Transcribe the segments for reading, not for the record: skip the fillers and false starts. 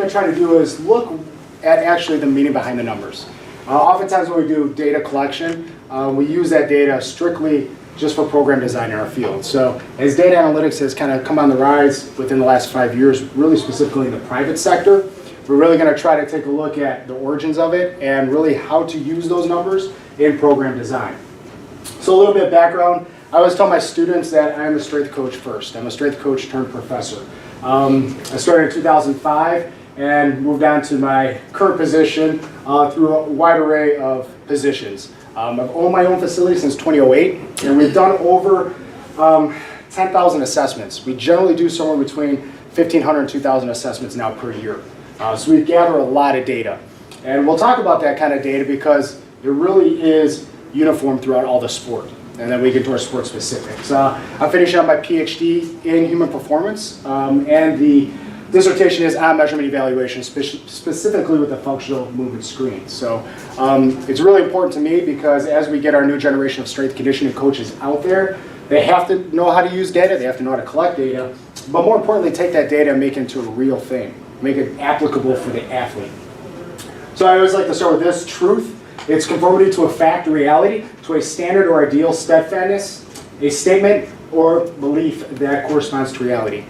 going to try to do is look at actually the meaning behind the numbers. Oftentimes when we do data collection, we use that data strictly just for program design in our field. So as data analytics has kind of come on the rise within the last 5 years, really specifically in the private sector, we're really going to try to take a look at the origins of it and really how to use those numbers in program design. So a little bit of background. I always tell my students that I'm a strength coach first. I'm a strength coach turned professor. I started in 2005 and moved on to my current position through a wide array of positions. I've owned my own facility since 2008, and we've done over 10,000 assessments. We generally do somewhere between 1,500 and 2,000 assessments now per year. So we gather a lot of data. And we'll talk about that kind of data because it really is uniform throughout all the sport. And then we get to our sport specifics. I'm finishing up my PhD in human performance, and the dissertation is on measurement evaluation, specifically with the functional movement screen. So it's really important to me because as we get our new generation of strength conditioning coaches out there, they have to know how to use data, they have to know how to collect data, but more importantly, take that data and make it into a real thing, make it applicable for the athlete. So I always like to start with this: truth. It's conformity to a fact or reality, to a standard or ideal, steadfastness, a statement or belief that corresponds to reality.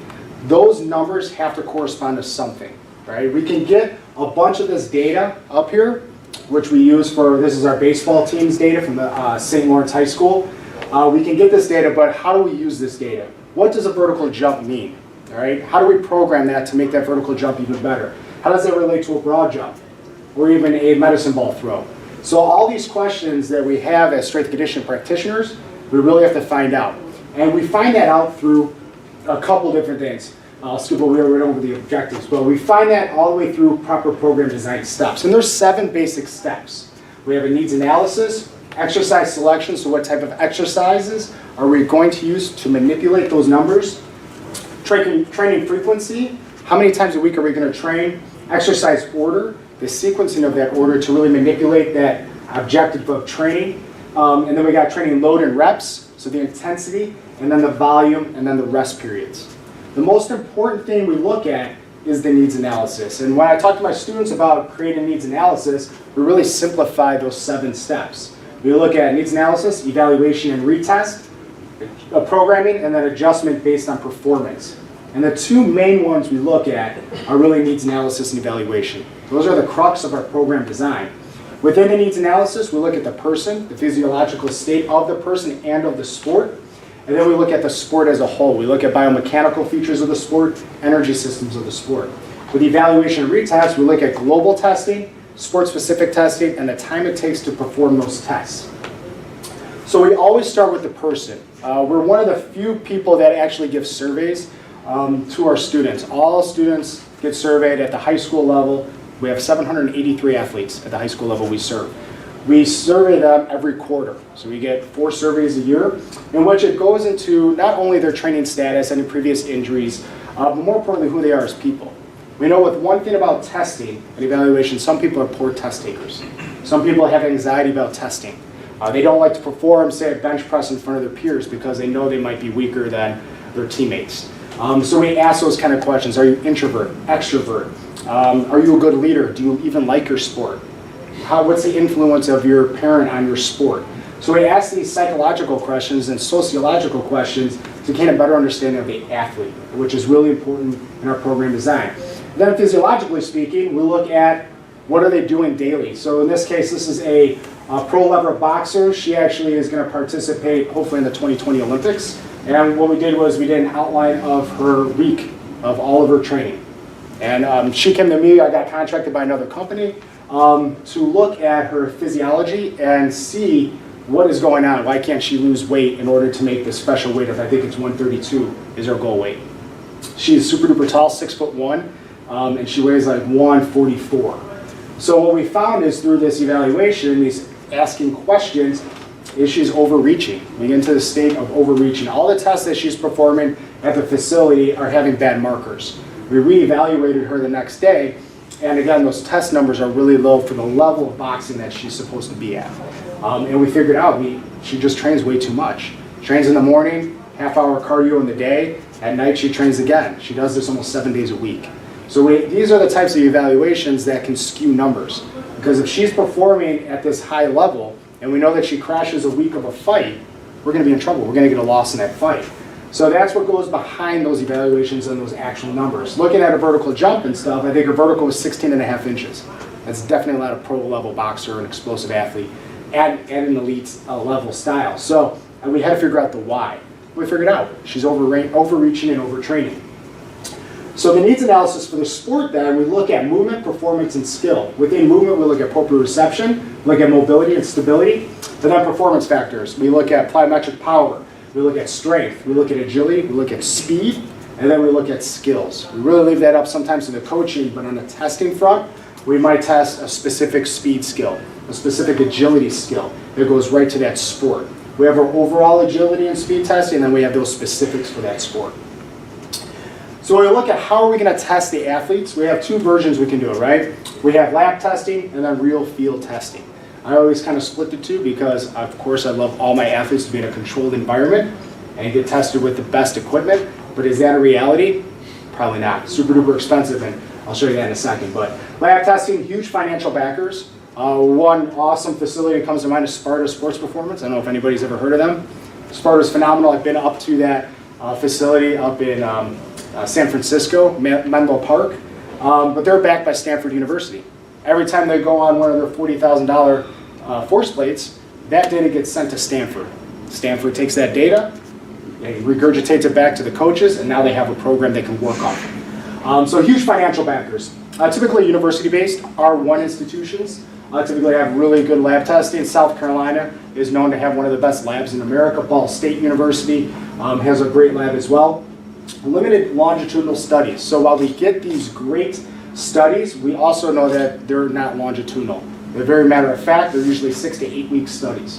Those numbers have to correspond to something, right? We can get a bunch of this data up here, which we use for, this is our baseball team's data from the St. Lawrence High School. We can get this data, but how do we use this data? What does a vertical jump mean, all right? How do we program that to make that vertical jump even better? How does that relate to a broad jump or even a medicine ball throw? So all these questions that we have as strength conditioning practitioners, we really have to find out. And we find that out through a couple different things. I'll skip right over the objectives, but we find that all the way through proper program design steps. And there's 7 basic steps. We have a needs analysis, exercise selection, so what type of exercises are we going to use to manipulate those numbers, training frequency, how many times a week are we going to train, exercise order, the sequencing of that order to really manipulate that objective of training, and then we got training load and reps, so the intensity, and then the volume, and then the rest periods. The most important thing we look at is the needs analysis. And when I talk to my students about creating needs analysis, we really simplify those 7 steps. We look at needs analysis, evaluation and retest, programming, and then adjustment based on performance. And the 2 main ones we look at are really needs analysis and evaluation. Those are the crux of our program design. Within the needs analysis, we look at the person, the physiological state of the person and of the sport. And then we look at the sport as a whole. We look at biomechanical features of the sport, energy systems of the sport. With evaluation and retest, we look at global testing, sport-specific testing, and the time it takes to perform those tests. So we always start with the person. We're one of the few people that actually give surveys to our students. All students get surveyed at the high school level. We have 783 athletes at the high school level we serve. We survey them every quarter. So we get 4 surveys a year, in which it goes into not only their training status, any previous injuries, but more importantly, who they are as people. We know with one thing about testing and evaluation, some people are poor test takers. Some people have anxiety about testing. They don't like to perform, say, a bench press in front of their peers because they know they might be weaker than their teammates. So we ask those kind of questions. Are you introvert, extrovert? Are you a good leader? Do you even like your sport? What's the influence of your parent on your sport? So we ask these psychological questions and sociological questions to gain a better understanding of the athlete, which is really important in our program design. Then physiologically speaking, we look at what are they doing daily. So in this case, this is a pro-level boxer. She actually is going to participate hopefully in the 2020 Olympics. And what we did was we did an outline of her week of all of her training. And she came to me, I got contracted by another company to look at her physiology and see what is going on. Why can't she lose weight in order to make this special weight of, I think it's 132 is her goal weight. She's super duper tall, 6'1", and she weighs like 144. So what we found is through this evaluation, these asking questions, is she's overreaching. We get into the state of overreaching. All the tests that she's performing at the facility are having bad markers. We reevaluated her the next day, and again, those test numbers are really low for the level of boxing that she's supposed to be at. And we figured out she just trains way too much. Trains in the morning, half-hour cardio in the day. At night, she trains again. She does this almost 7 days a week. So these are the types of evaluations that can skew numbers. Because if she's performing at this high level, and we know that she crashes a week of a fight, we're going to be in trouble. We're going to get a loss in that fight. So that's what goes behind those evaluations and those actual numbers. Looking at a vertical jump and stuff, I think her vertical was 16.5 inches. That's definitely not a pro-level boxer, an explosive athlete, at an elite level style. So we had to figure out the why. We figured out she's overreaching and overtraining. So the needs analysis for the sport then, we look at movement, performance, and skill. Within movement, we look at proprioception, look at mobility and stability, and then performance factors. We look at plyometric power, we look at strength, we look at agility, we look at speed, and then we look at skills. We really leave that up sometimes to the coaching, but on the testing front, we might test a specific speed skill, a specific agility skill that goes right to that sport. We have our overall agility and speed testing, and then we have those specifics for that sport. So when we look at how are we going to test the athletes, we have two versions we can do it, right? We have lab testing and then real field testing. I always kind of split the two because, of course, I love all my athletes to be in a controlled environment and get tested with the best equipment. But is that a reality? Probably not. Super duper expensive, and I'll show you that in a second. But lab testing, huge financial backers. One awesome facility that comes to mind is Sparta Sports Performance. I don't know if anybody's ever heard of them. Sparta's phenomenal. I've been up to that facility up in San Francisco, Menlo Park. But they're backed by Stanford University. Every time they go on one of their $40,000 force plates, that data gets sent to Stanford. Stanford takes that data, they regurgitates it back to the coaches, and now they have a program they can work on. So huge financial backers. Typically university-based, R1 institutions typically have really good lab testing. South Carolina is known to have one of the best labs in America. Ball State University has a great lab as well. Limited longitudinal studies. So while we get these great studies, we also know that they're not longitudinal. They're very matter of fact, they're usually 6 to 8 week studies.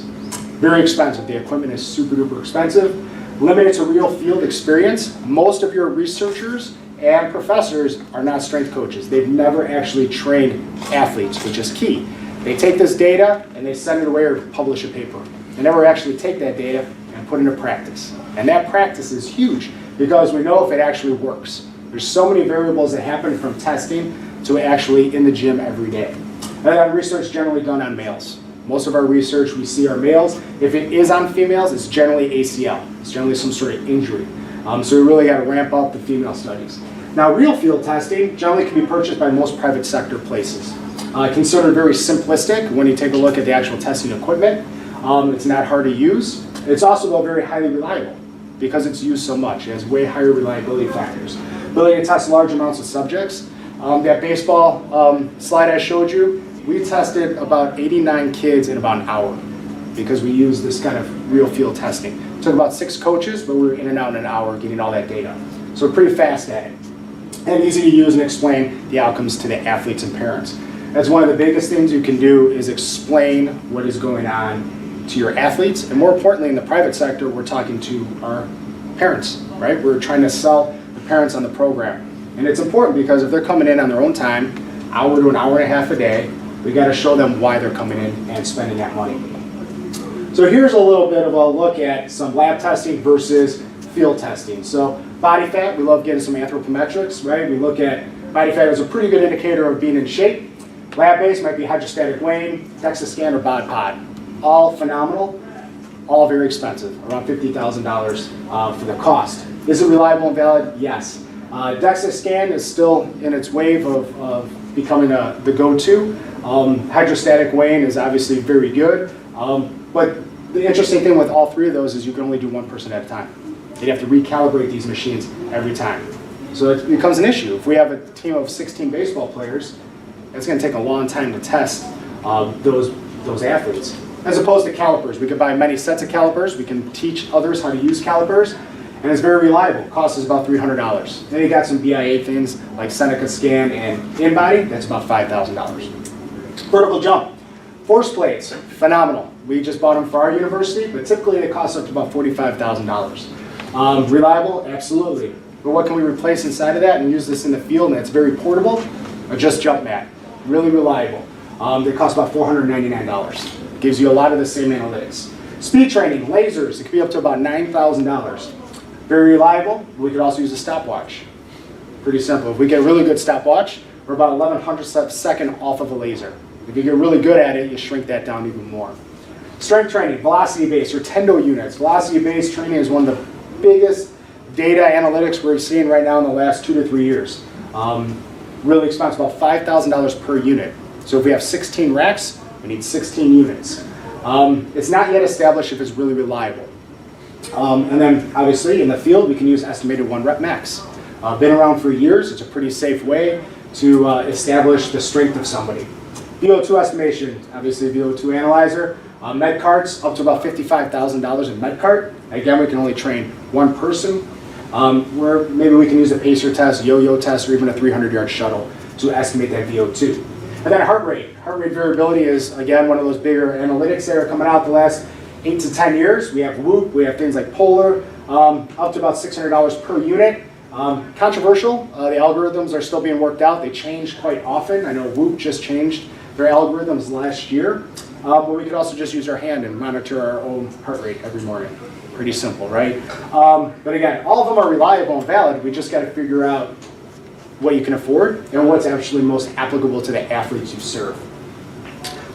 Very expensive. The equipment is super duper expensive. Limited to real field experience. Most of your researchers and professors are not strength coaches. They've never actually trained athletes, which is key. They take this data and they send it away or publish a paper. They never actually take that data and put it into practice. And that practice is huge because we know if it actually works. There's so many variables that happen from testing to actually in the gym every day. And then research generally done on males. Most of our research, we see our males. If it is on females, it's generally ACL. It's generally some sort of injury. So we really got to ramp up the female studies. Now, real field testing generally can be purchased by most private sector places. Considered very simplistic when you take a look at the actual testing equipment. It's not hard to use. It's also, though, very highly reliable because it's used so much. It has way higher reliability factors. Ability to test large amounts of subjects. That baseball slide I showed you, we tested about 89 kids in about an hour because we used this kind of real field testing. It took about 6 coaches, but we were in and out in an hour getting all that data. So we're pretty fast at it. And easy to use and explain the outcomes to the athletes and parents. That's one of the biggest things you can do is explain what is going on to your athletes. And more importantly, in the private sector, we're talking to our parents, right? We're trying to sell the parents on the program. And it's important because if they're coming in on their own time, hour to an hour and a half a day, we got to show them why they're coming in and spending that money. So here's a little bit of a look at some lab testing versus field testing. So body fat, we love getting some anthropometrics, right? We look at body fat as a pretty good indicator of being in shape. Lab-based might be hydrostatic weighing, DEXA scan, or bod pod. All phenomenal, all very expensive, around $50,000 for the cost. Is it reliable and valid? Yes. DEXA scan is still in its wave of becoming the go-to. Hydrostatic weighing is obviously very good, but the interesting thing with all three of those is you can only do one person at a time. You'd have to recalibrate these machines every time. So it becomes an issue. If we have a team of 16 baseball players, it's going to take a long time to test those athletes. As opposed to calipers, we could buy many sets of calipers. We can teach others how to use calipers, and it's very reliable. It costs us about $300. Then you got some BIA things like Seneca Scan and InBody. That's about $5,000. Vertical jump, force plates, phenomenal. We just bought them for our university, but typically they cost up to about $45,000. Reliable, absolutely. But what can we replace inside of that and use this in the field? And it's very portable. A just jump mat, really reliable. They cost about $499. Gives you a lot of the same analytics. Speed training, lasers, it could be up to about $9,000. Very reliable. We could also use a stopwatch. Pretty simple. If we get a really good stopwatch, we're about 1100ths of a second off of a laser. If you get really good at it, you shrink that down even more. Strength training, velocity-based or tendo units. Velocity-based training is one of the biggest data analytics we're seeing right now in the last 2 to 3 years. Really expensive, about $5,000 per unit. So if we have 16 racks, we need 16 units. It's not yet established if it's really reliable. And then obviously in the field, we can use estimated 1 rep max. Been around for years. It's a pretty safe way to establish the strength of somebody. VO2 estimation, obviously VO2 analyzer. Med carts, up to about $55,000 in med cart. Again, we can only train 1 person. Where maybe we can use a pacer test, yo-yo test, or even a 300-yard shuttle to estimate that VO2. And then heart rate. Heart rate variability is, again, one of those bigger analytics that are coming out the last 8 to 10 years. We have Whoop, we have things like Polar, up to about $600 per unit. Controversial, the algorithms are still being worked out. They change quite often. I know Whoop just changed their algorithms last year. But we could also just use our hand and monitor our own heart rate every morning. Pretty simple, right? But again, all of them are reliable and valid. We just got to figure out what you can afford and what's actually most applicable to the athletes you serve.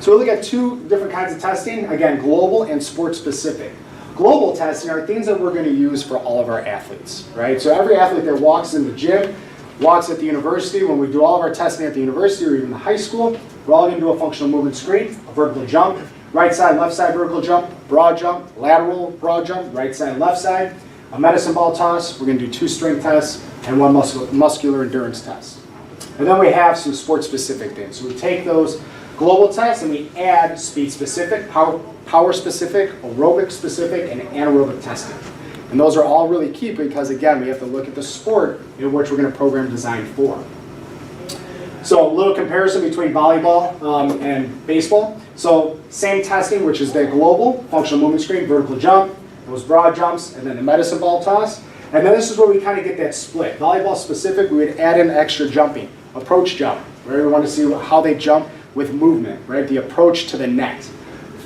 So we look at 2 different kinds of testing. Again, global and sport specific. Global testing are things that we're going to use for all of our athletes, right? So every athlete that walks in the gym, walks at the university, when we do all of our testing at the university or even the high school, we're all going to do a functional movement screen, a vertical jump, right side, left side vertical jump, broad jump, lateral broad jump, right side, left side, a medicine ball toss. We're going to do 2 strength tests and 1 muscular endurance test. And then we have some sport specific things. So we take those global tests and we add speed specific, power specific, aerobic specific, and anaerobic testing. And those are all really key because, again, we have to look at the sport in which we're going to program design for. So a little comparison between volleyball and baseball. So same testing, which is the global, functional movement screen, vertical jump, those broad jumps, and then the medicine ball toss. And then this is where we kind of get that split. Volleyball specific, we would add in extra jumping, approach jump, right? We want to see how they jump with movement, right? The approach to the net.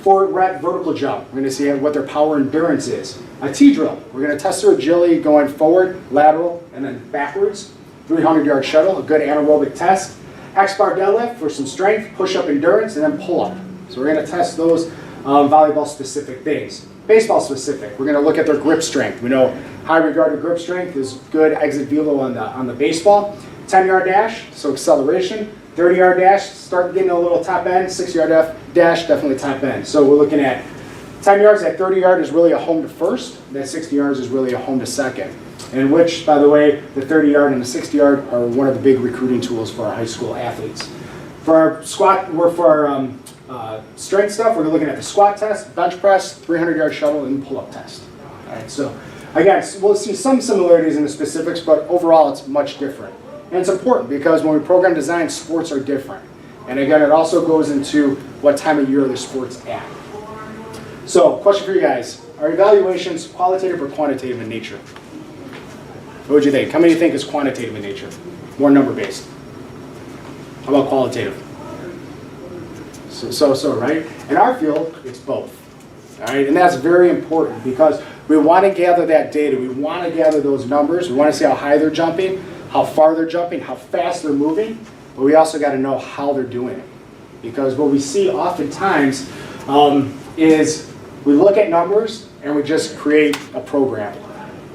4 rep vertical jump, we're going to see what their power endurance is. A T-drill, we're going to test their agility going forward, lateral, and then backwards. 300-yard shuttle, a good anaerobic test. X-bar deadlift for some strength, push-up endurance, and then pull-up. So we're going to test those volleyball-specific things. Baseball-specific, we're going to look at their grip strength. We know high regarded grip strength is good exit velo on the baseball. 10-yard dash, so acceleration. 30-yard dash, start getting a little top end. 60-yard dash, definitely top end. So we're looking at 10 yards, that 30-yard is really a home to first. That 60 yards is really a home to second. In which, by the way, the 30-yard and the 60-yard are one of the big recruiting tools for our high school athletes. For our squat, for our strength stuff, we're looking at the squat test, bench press, 300-yard shuttle, and pull-up test. All right, so again, we'll see some similarities in the specifics, but overall it's much different. And it's important because when we program design, sports are different. And again, it also goes into what time of year the sport's at. So, question for you guys. Are evaluations qualitative or quantitative in nature? What would you think? How many think is quantitative in nature? More number-based. How about qualitative? So, right? In our field, it's both. All right, and that's very important because we want to gather that data. We want to gather those numbers. We want to see how high they're jumping, how far they're jumping, how fast they're moving, but we also got to know how they're doing it. Because what we see oftentimes is we look at numbers and we just create a program.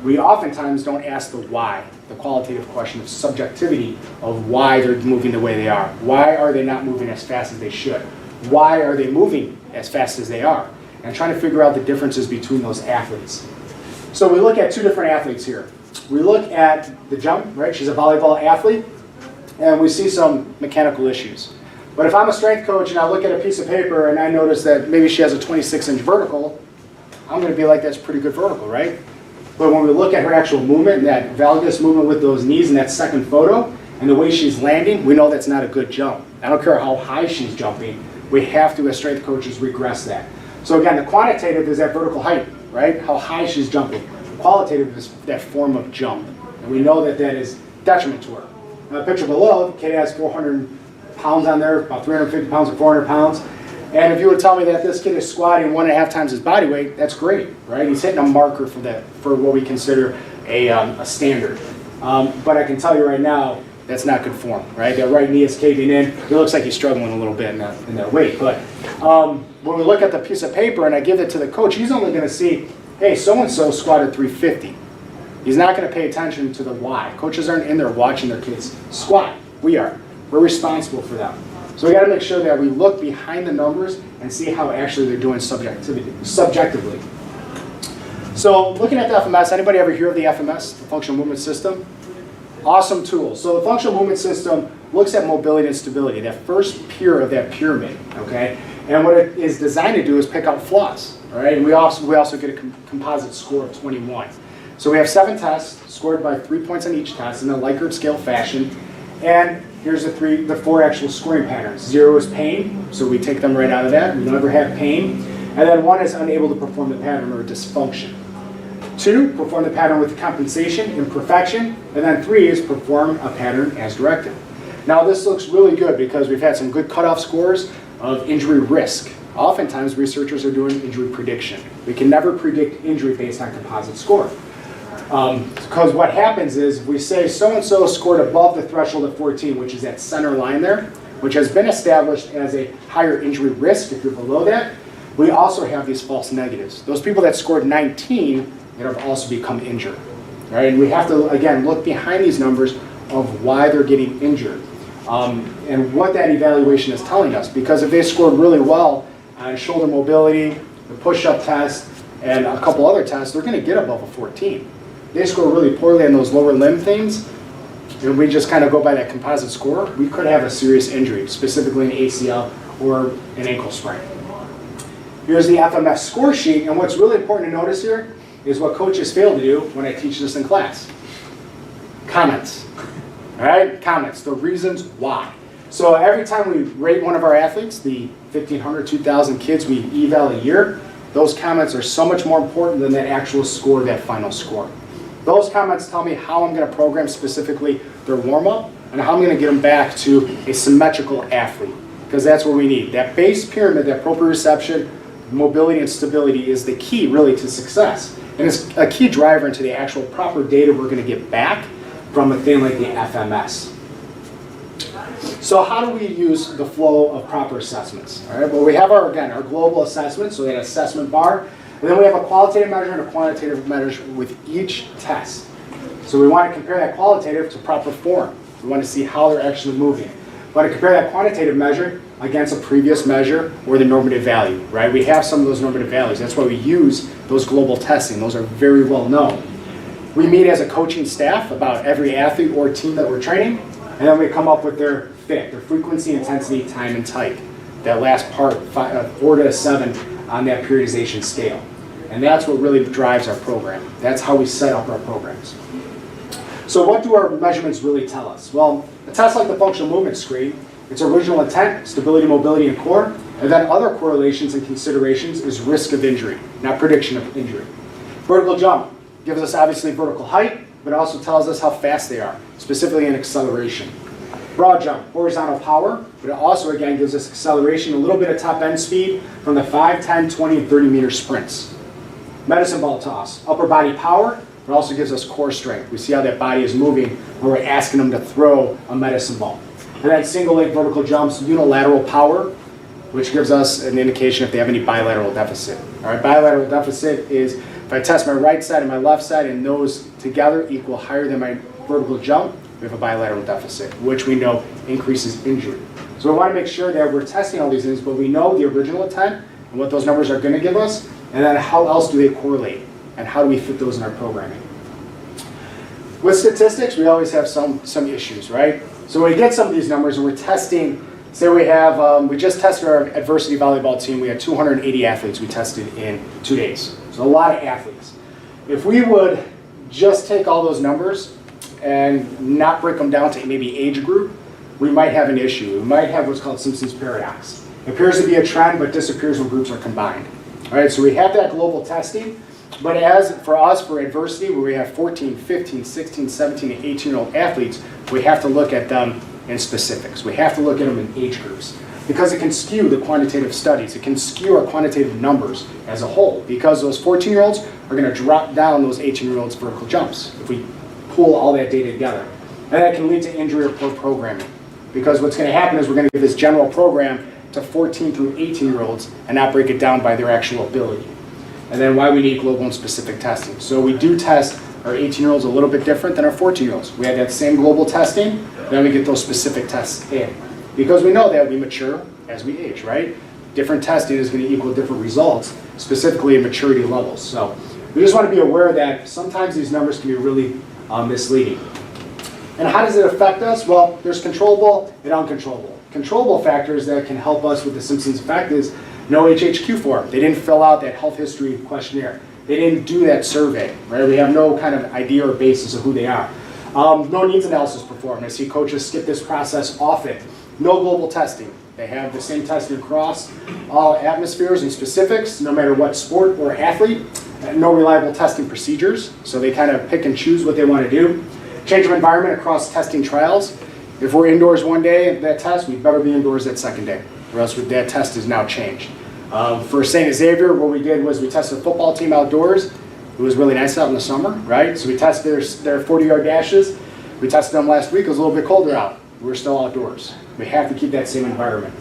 We oftentimes don't ask the why, the qualitative question of subjectivity of why they're moving the way they are. Why are they not moving as fast as they should? Why are they moving as fast as they are? And trying to figure out the differences between those athletes. So we look at 2 different athletes here. We look at the jump, right? She's a volleyball athlete, and we see some mechanical issues. But if I'm a strength coach and I look at a piece of paper and I notice that maybe she has a 26-inch vertical, I'm going to be like, that's pretty good vertical, right? But when we look at her actual movement, that valgus movement with those knees in that second photo, and the way she's landing, we know that's not a good jump. I don't care how high she's jumping. We have to, as strength coaches, regress that. So again, the quantitative is that vertical height, right? How high she's jumping. Qualitative is that form of jump. And we know that that is detriment to her. Now, the picture below, the kid has 400 pounds on there, about 350 pounds or 400 pounds. And if you were to tell me that this kid is squatting 1.5 times his body weight, that's great, right? He's hitting a marker for that, for what we consider a standard. But I can tell you right now, that's not good form, right? That right knee is caving in. It looks like he's struggling a little bit in that weight. But when we look at the piece of paper and I give it to the coach, he's only going to see, hey, so-and-so squatted 350. He's not going to pay attention to the why. Coaches aren't in there watching their kids squat. We are. We're responsible for them. So we got to make sure that we look behind the numbers and see how actually they're doing subjectively. So looking at the FMS, anybody ever hear of the FMS, the Functional Movement System? Awesome tool. So the Functional Movement System looks at mobility and stability, that first pier of that pyramid, okay? And what it is designed to do is pick out flaws, all right? And we also get a composite score of 21. So we have 7 tests scored by 3 points on each test in a Likert scale fashion. And here's the 4 actual scoring patterns. 0 is pain, so we take them right out of that. We never have pain. And then 1 is unable to perform the pattern or dysfunction. 2, perform the pattern with compensation, imperfection. And then 3 is perform a pattern as directed. Now this looks really good because we've had some good cutoff scores of injury risk. Oftentimes researchers are doing injury prediction. We can never predict injury based on composite score. Because what happens is we say so-and-so scored above the threshold of 14, which is that center line there, which has been established as a higher injury risk if you're below that. We also have these false negatives. Those people that scored 19 that have also become injured. Right? And we have to, again, look behind these numbers of why they're getting injured and what that evaluation is telling us. Because if they scored really well on shoulder mobility, the push-up test, and a couple other tests, they're going to get above a 14. They score really poorly on those lower limb things, and we just kind of go by that composite score, we could have a serious injury, specifically an ACL or an ankle sprain. Here's the FMS score sheet, and what's really important to notice here is what coaches fail to do when I teach this in class. Comments. All right, comments, the reasons why. So every time we rate one of our athletes, the 1,500, 2,000 kids we eval a year, those comments are so much more important than that actual score, that final score. Those comments tell me how I'm going to program specifically their warm-up and how I'm going to get them back to a symmetrical athlete, because that's what we need. That base pyramid, that proprioception, mobility and stability is the key really to success. And it's a key driver into the actual proper data we're going to get back from a thing like the FMS. So how do we use the flow of proper assessments? All right, well, we have our global assessment, so that assessment bar. And then we have a qualitative measure and a quantitative measure with each test. So we want to compare that qualitative to proper form. We want to see how they're actually moving. We want to compare that quantitative measure against a previous measure or the normative value, right? We have some of those normative values. That's why we use those global testing. Those are very well known. We meet as a coaching staff about every athlete or team that we're training, and then we come up with their fit, their frequency, intensity, time, and type. That last part, 4 to 7 on that periodization scale. And that's what really drives our program. That's how we set up our programs. So what do our measurements really tell us? Well, a test like the functional movement screen, its original intent, stability, mobility, and core, and then other correlations and considerations is risk of injury, not prediction of injury. Vertical jump gives us obviously vertical height, but also tells us how fast they are, specifically in acceleration. Broad jump, horizontal power, but it also again gives us acceleration, a little bit of top end speed from the 5, 10, 20, and 30 meter sprints. Medicine ball toss, upper body power, but also gives us core strength. We see how that body is moving when we're asking them to throw a medicine ball. And then single leg vertical jumps, unilateral power, which gives us an indication if they have any bilateral deficit. All right, bilateral deficit is if I test my right side and my left side and those together equal higher than my vertical jump, we have a bilateral deficit, which we know increases injury. So we want to make sure that we're testing all these things, but we know the original intent and what those numbers are going to give us, and then how else do they correlate, and how do we fit those in our programming. With statistics, we always have some issues, right? So when we get some of these numbers and we're testing, say we have, we just tested our adversity volleyball team, we had 280 athletes we tested in 2 days. So a lot of athletes. If we would just take all those numbers and not break them down to maybe age group, we might have an issue. We might have what's called Simpson's paradox. It appears to be a trend, but disappears when groups are combined. All right, so we have that global testing, but as for us, for adversity, where we have 14, 15, 16, 17, and 18-year-old athletes, we have to look at them in specifics. We have to look at them in age groups, because it can skew the quantitative studies. It can skew our quantitative numbers as a whole, because those 14-year-olds are going to drop down those 18-year-olds' vertical jumps. If we pool all that data together. And that can lead to injury or poor programming. Because what's going to happen is we're going to give this general program to 14 through 18-year-olds and not break it down by their actual ability. And then why we need global and specific testing. So we do test our 18-year-olds a little bit different than our 14-year-olds. We have that same global testing, then we get those specific tests in. Because we know that we mature as we age, right? Different testing is going to equal different results, specifically in maturity levels. So we just want to be aware that sometimes these numbers can be really misleading. And how does it affect us? Well, there's controllable and uncontrollable. Controllable factors that can help us with the Simpsons effect is no HHQ form. They didn't fill out that health history questionnaire. They didn't do that survey, right? We have no kind of idea or basis of who they are. No needs analysis performed. I see coaches skip this process often. No global testing. They have the same testing across all atmospheres and specifics, no matter what sport or athlete. No reliable testing procedures, so they kind of pick and choose what they want to do. Change of environment across testing trials. If we're indoors one day at that test, we better be indoors that second day, or else that test is now changed. For St. Xavier, what we did was we tested the football team outdoors. It was really nice out in the summer, right? So we tested their 40-yard dashes. We tested them last week. It was a little bit colder out. We're still outdoors. We have to keep that same environment.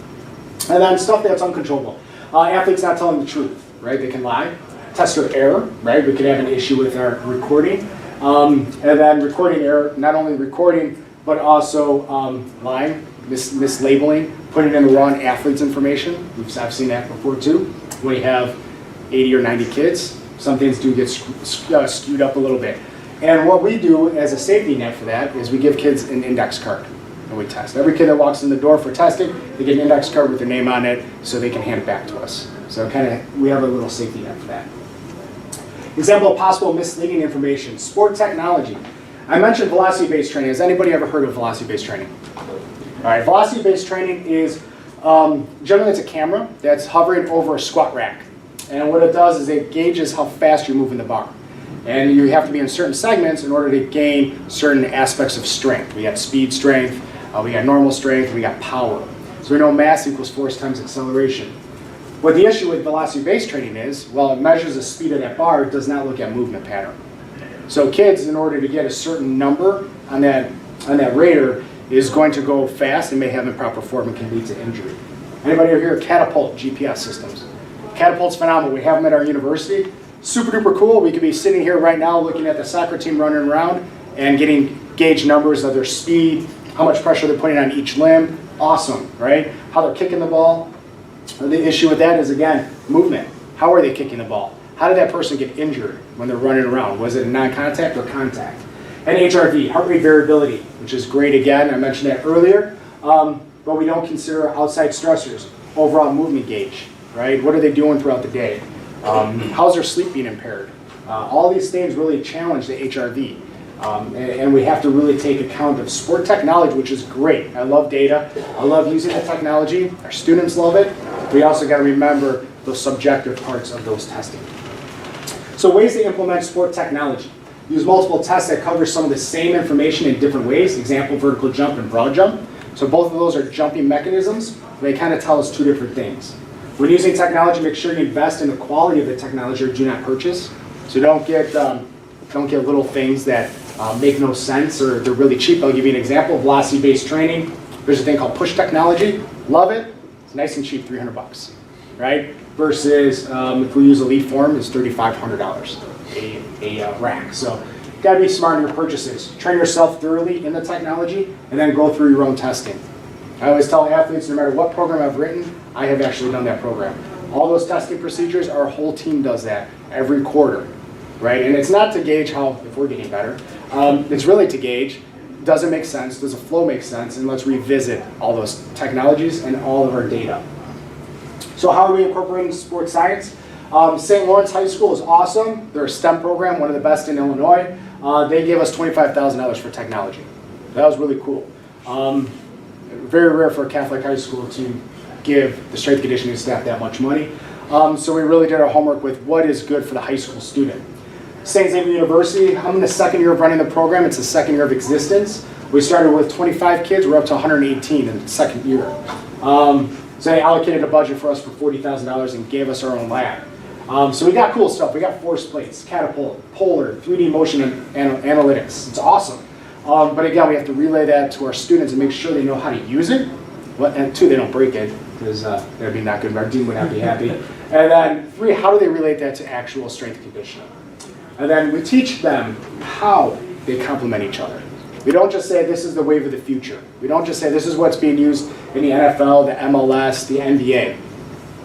And then stuff that's uncontrollable. Athletes not telling the truth, right? They can lie. Tester error, right? We could have an issue with our recording. And then recording error, not only recording, but also lying, mislabeling, putting in the wrong athlete's information. I've seen that before too. When you have 80 or 90 kids, some things do get skewed up a little bit. And what we do as a safety net for that is we give kids an index card and we test. Every kid that walks in the door for testing, they get an index card with their name on it so they can hand it back to us. So we have a little safety net for that. Example of possible misleading information, sport technology. I mentioned velocity-based training. Has anybody ever heard of velocity-based training? All right, velocity-based training is, generally it's a camera that's hovering over a squat rack. And what it does is it gauges how fast you're moving the bar. And you have to be in certain segments in order to gain certain aspects of strength. We got speed strength, we got normal strength, we got power. So we know mass equals force times acceleration. What the issue with velocity-based training is, well, it measures the speed of that bar, it does not look at movement pattern. So kids, in order to get a certain number on that radar, is going to go fast and may have improper form and can lead to injury. Anybody over here Catapult GPS systems? Catapult's phenomenal. We have them at our university. Super duper cool. We could be sitting here right now looking at the soccer team running around and getting gauge numbers of their speed, how much pressure they're putting on each limb. Awesome, right? How they're kicking the ball. The issue with that is, again, movement. How are they kicking the ball? How did that person get injured when they're running around? Was it a non-contact or contact? And HRV, heart rate variability, which is great again. I mentioned that earlier. But we don't consider outside stressors. Overall movement gauge, right? What are they doing throughout the day? How's their sleep being impaired? All these things really challenge the HRV. And we have to really take account of sport technology, which is great. I love data. I love using the technology. Our students love it. We also got to remember those subjective parts of those testing. So ways to implement sport technology. Use multiple tests that cover some of the same information in different ways. Example, vertical jump and broad jump. So both of those are jumping mechanisms. They kind of tell us two different things. When using technology, make sure you invest in the quality of the technology or do not purchase. So don't get little things that make no sense or they're really cheap. I'll give you an example. Velocity-based training. There's a thing called push technology. Love it. It's nice and cheap, $300, right? Versus if we use Elite Form, it's $3,500 a rack. So you got to be smart in your purchases. Train yourself thoroughly in the technology and then go through your own testing. I always tell athletes, no matter what program I've written, I have actually done that program. All those testing procedures, our whole team does that every quarter, right? And it's not to gauge if we're getting better. It's really to gauge, does it make sense? Does the flow make sense? And let's revisit all those technologies and all of our data. So how are we incorporating sports science? St. Lawrence High School is awesome. They're a STEM program, one of the best in Illinois. They gave us $25,000 for technology. That was really cool. Very rare for a Catholic high school to give the strength conditioning staff that much money. So we really did our homework with what is good for the high school student. St. Xavier University, I'm in the second year of running the program. It's the second year of existence. We started with 25 kids. We're up to 118 in the second year. So they allocated a budget for us for $40,000 and gave us our own lab. So we got cool stuff. We got force plates, catapult, polar, 3D motion analytics. It's awesome. But again, we have to relay that to our students and make sure they know how to use it. And 2, they don't break it, because that'd be not good. Our dean would not be happy. And then 3, how do they relate that to actual strength and conditioning? And then we teach them how they complement each other. We don't just say this is the wave of the future. We don't just say this is what's being used in the NFL, the MLS, the NBA.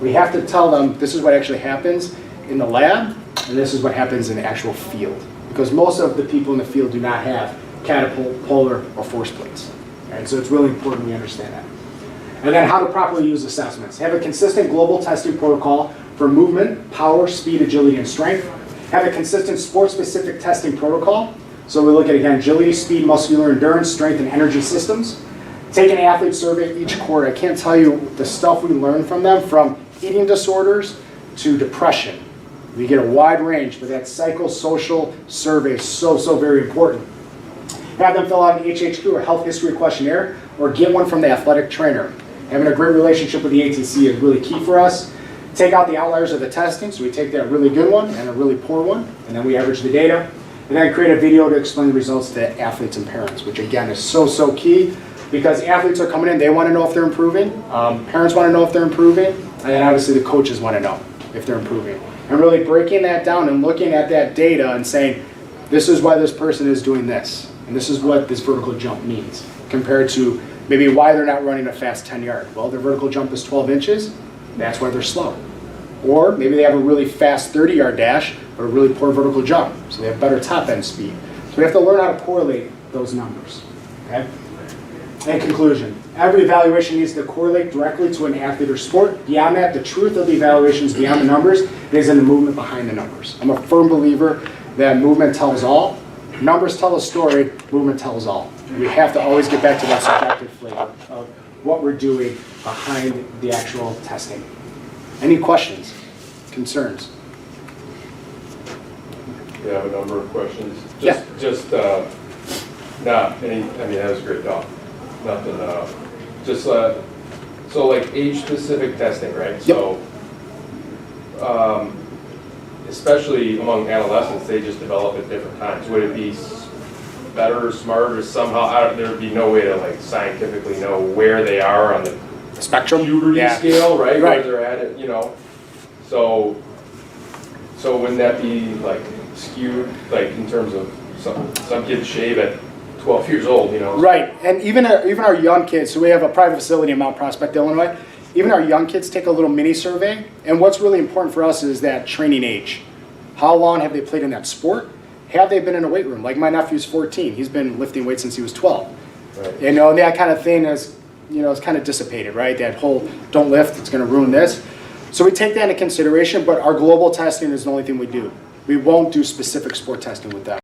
We have to tell them this is what actually happens in the lab, and this is what happens in the actual field. Because most of the people in the field do not have catapult, polar, or force plates. And so it's really important we understand that. And then how to properly use assessments. Have a consistent global testing protocol for movement, power, speed, agility, and strength. Have a consistent sport-specific testing protocol. So we look at, again, agility, speed, muscular endurance, strength, and energy systems. Take an athlete survey each quarter. I can't tell you the stuff we learn from them, from eating disorders to depression. We get a wide range, but that psychosocial survey is so very important. Have them fill out an HHQ or health history questionnaire, or get one from the athletic trainer. Having a great relationship with the ATC is really key for us. Take out the outliers of the testing, so we take that really good one and a really poor one, and then we average the data. And then create a video to explain the results to athletes and parents, which again is so key, because athletes are coming in, they want to know if they're improving, parents want to know if they're improving, and then obviously the coaches want to know if they're improving. And really breaking that down and looking at that data and saying, this is why this person is doing this, and this is what this vertical jump means, compared to maybe why they're not running a fast 10-yard. Well, their vertical jump is 12 inches, that's why they're slow. Or maybe they have a really fast 30-yard dash, but a really poor vertical jump, so they have better top-end speed. So we have to learn how to correlate those numbers, okay? In conclusion, every evaluation needs to correlate directly to an athlete or sport. Beyond that, the truth of the evaluation is beyond the numbers. It is in the movement behind the numbers. I'm a firm believer that movement tells all. Numbers tell a story, movement tells all. We have to always get back to that subjective flavor of what we're doing behind the actual testing. Any questions, concerns? We have a number of questions. Yeah. That was a great talk. Nothing, so like age-specific testing, right? Yep. So, especially among adolescents, they just develop at different times. Would it be better, smarter, somehow, there would be no way to like scientifically know where they are on the spectrum, puberty scale, right? Right. Where they're at it, you know. So wouldn't that be like skewed, like in terms of some kids shave at 12 years old, you know? Right, and even our young kids, so we have a private facility in Mount Prospect, Illinois, even our young kids take a little mini survey, and what's really important for us is that training age. How long have they played in that sport? Have they been in a weight room? Like my nephew's 14, he's been lifting weights since he was 12. Right. You know, and that kind of thing is, you know, it's kind of dissipated, right? That whole don't lift, it's gonna ruin this. So we take that into consideration, but our global testing is the only thing we do. We won't do specific sport testing with them.